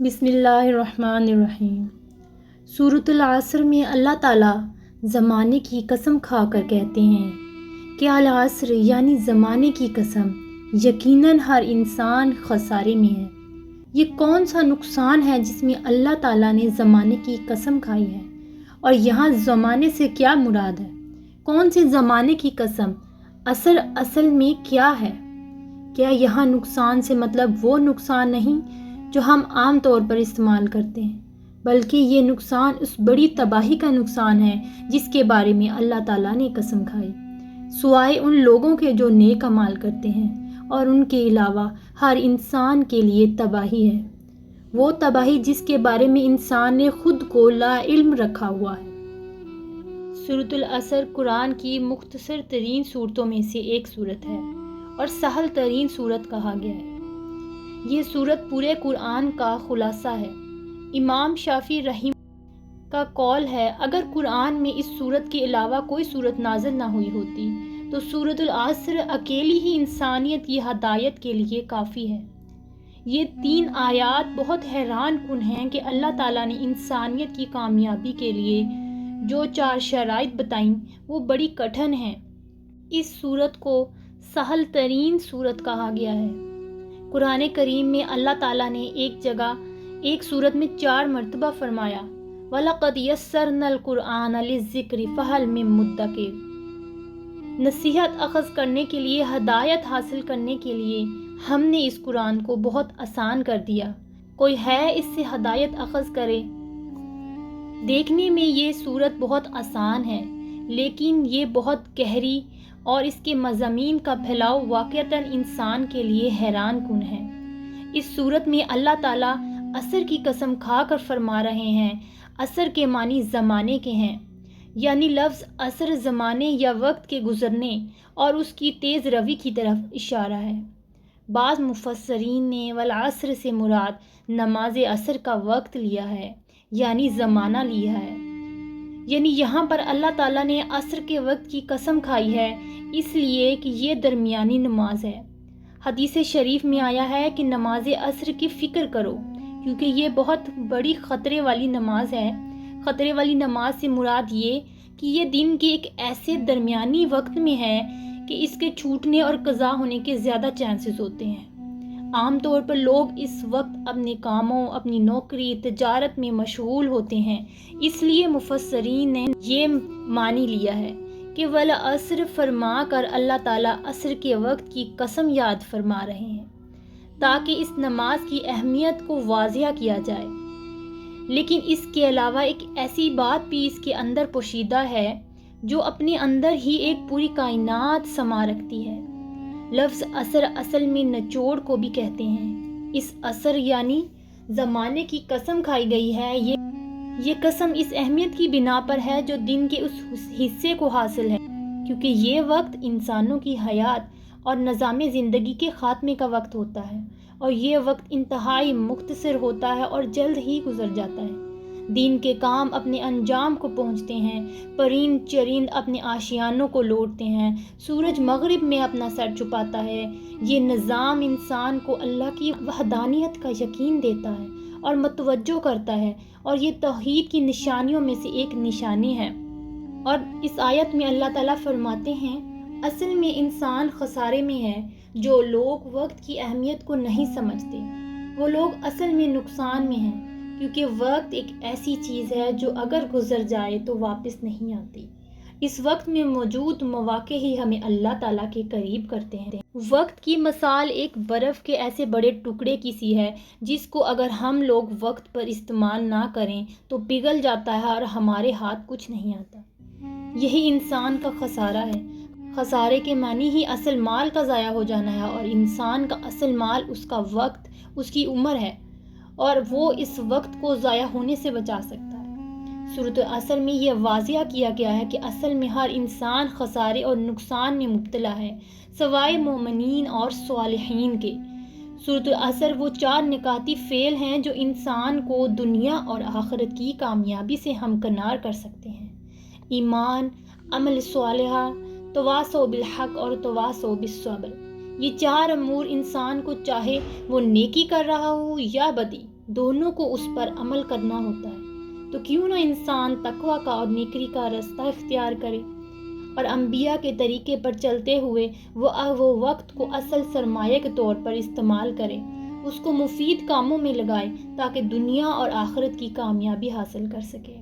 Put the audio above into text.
بسم اللہ الرحمن الرحیم۔ سورۃ العصر میں اللہ تعالیٰ زمانے کی قسم کھا کر کہتے ہیں کہ العصر یعنی زمانے کی قسم، یقیناً ہر انسان خسارے میں ہے۔ یہ کون سا نقصان ہے جس میں اللہ تعالیٰ نے زمانے کی قسم کھائی ہے؟ اور یہاں زمانے سے کیا مراد ہے؟ کون سے زمانے کی قسم؟ عصر اصل میں کیا ہے؟ کیا یہاں نقصان سے مطلب وہ نقصان نہیں جو ہم عام طور پر استعمال کرتے ہیں، بلکہ یہ نقصان اس بڑی تباہی کا نقصان ہے جس کے بارے میں اللہ تعالیٰ نے قسم کھائی، سوائے ان لوگوں کے جو نیک اعمال کرتے ہیں، اور ان کے علاوہ ہر انسان کے لیے تباہی ہے، وہ تباہی جس کے بارے میں انسان نے خود کو لا علم رکھا ہوا ہے۔ سورۃ العصر قرآن کی مختصر ترین صورتوں میں سے ایک صورت ہے اور سہل ترین صورت کہا گیا ہے۔ یہ صورت پورے قرآن کا خلاصہ ہے۔ امام شافعی رحمہ کا قول ہے، اگر قرآن میں اس صورت کے علاوہ کوئی صورت نازل نہ ہوئی ہوتی تو سورۃ العصر اکیلی ہی انسانیت کی ہدایت کے لیے کافی ہے۔ یہ 3 آیات بہت حیران کن ہیں کہ اللہ تعالیٰ نے انسانیت کی کامیابی کے لیے جو 4 شرائط بتائیں وہ بڑی کٹھن ہیں۔ اس صورت کو سہل ترین صورت کہا گیا ہے۔ قرآن کریم میں اللہ تعالیٰ نے ایک جگہ ایک صورت میں 4 مرتبہ فرمایا، وَلَقَدْ يَسَّرْنَا الْقُرْآنَ لِلذِّكْرِ فَهَلْ مِن مُّدَّكِرٍ۔ نصیحت اخذ کرنے کے لیے، ہدایت حاصل کرنے کے لیے ہم نے اس قرآن کو بہت آسان کر دیا، کوئی ہے اس سے ہدایت اخذ کرے؟ دیکھنے میں یہ صورت بہت آسان ہے، لیکن یہ بہت گہری اور اس کے مضامین کا پھیلاؤ واقعتاً انسان کے لیے حیران کن ہے۔ اس صورت میں اللہ تعالیٰ عصر کی قسم کھا کر فرما رہے ہیں۔ عصر کے معنی زمانے کے ہیں، یعنی لفظ عصر زمانے یا وقت کے گزرنے اور اس کی تیز روی کی طرف اشارہ ہے۔ بعض مفسرین نے والعصر سے مراد نماز عصر کا وقت لیا ہے، یعنی زمانہ لیا ہے، یعنی یہاں پر اللہ تعالیٰ نے عصر کے وقت کی قسم کھائی ہے اس لیے کہ یہ درمیانی نماز ہے۔ حدیث شریف میں آیا ہے کہ نماز عصر کی فکر کرو، کیونکہ یہ بہت بڑی خطرے والی نماز ہے۔ خطرے والی نماز سے مراد یہ کہ یہ دن کے ایک ایسے درمیانی وقت میں ہے کہ اس کے چھوٹنے اور قضا ہونے کے زیادہ چانسز ہوتے ہیں۔ عام طور پر لوگ اس وقت اپنے کاموں، اپنی نوکری، تجارت میں مشغول ہوتے ہیں، اس لیے مفسرین نے یہ معنی لیا ہے کہ والعصر فرما کر اللہ تعالیٰ عصر کے وقت کی قسم یاد فرما رہے ہیں تاکہ اس نماز کی اہمیت کو واضح کیا جائے۔ لیکن اس کے علاوہ ایک ایسی بات بھی اس کے اندر پوشیدہ ہے جو اپنے اندر ہی ایک پوری کائنات سما رکھتی ہے۔ لفظ عصر اصل میں نچوڑ کو بھی کہتے ہیں۔ اس عصر یعنی زمانے کی قسم کھائی گئی ہے، یہ قسم اس اہمیت کی بنا پر ہے جو دن کے اس حصے کو حاصل ہے، کیونکہ یہ وقت انسانوں کی حیات اور نظام زندگی کے خاتمے کا وقت ہوتا ہے، اور یہ وقت انتہائی مختصر ہوتا ہے اور جلد ہی گزر جاتا ہے۔ دین کے کام اپنے انجام کو پہنچتے ہیں، پرند چرند اپنے آشیانوں کو لوٹتے ہیں، سورج مغرب میں اپنا سر چھپاتا ہے۔ یہ نظام انسان کو اللہ کی وحدانیت کا یقین دیتا ہے اور متوجہ کرتا ہے، اور یہ توحید کی نشانیوں میں سے ایک نشانی ہے۔ اور اس آیت میں اللہ تعالیٰ فرماتے ہیں، اصل میں انسان خسارے میں ہے۔ جو لوگ وقت کی اہمیت کو نہیں سمجھتے، وہ لوگ اصل میں نقصان میں ہیں، کیونکہ وقت ایک ایسی چیز ہے جو اگر گزر جائے تو واپس نہیں آتی۔ اس وقت میں موجود مواقع ہی ہمیں اللہ تعالیٰ کے قریب کرتے ہیں۔ وقت کی مثال ایک برف کے ایسے بڑے ٹکڑے کی سی ہے جس کو اگر ہم لوگ وقت پر استعمال نہ کریں تو پگھل جاتا ہے اور ہمارے ہاتھ کچھ نہیں آتا۔ یہی انسان کا خسارہ ہے۔ خسارے کے معنی ہی اصل مال کا ضائع ہو جانا ہے، اور انسان کا اصل مال اس کا وقت، اس کی عمر ہے، اور وہ اس وقت کو ضائع ہونے سے بچا سکتا ہے۔ سورۃ العصر میں یہ واضح کیا گیا ہے کہ اصل میں ہر انسان خسارے اور نقصان میں مبتلا ہے، سوائے مومنین اور صالحین کے۔ سورۃ العصر وہ 4 نکاتی فعل ہیں جو انسان کو دنیا اور آخرت کی کامیابی سے ہمکنار کر سکتے ہیں: ایمان، عمل صالحہ، تواصوا بالحق اور تواصوا بالصبر۔ یہ 4 امور انسان کو چاہے وہ نیکی کر رہا ہو یا بدی، دونوں کو اس پر عمل کرنا ہوتا ہے، تو کیوں نہ انسان تقویٰ کا اور نیکی کا راستہ اختیار کرے اور انبیاء کے طریقے پر چلتے ہوئے وہ وقت کو اصل سرمایہ کے طور پر استعمال کرے، اس کو مفید کاموں میں لگائے تاکہ دنیا اور آخرت کی کامیابی حاصل کر سکے۔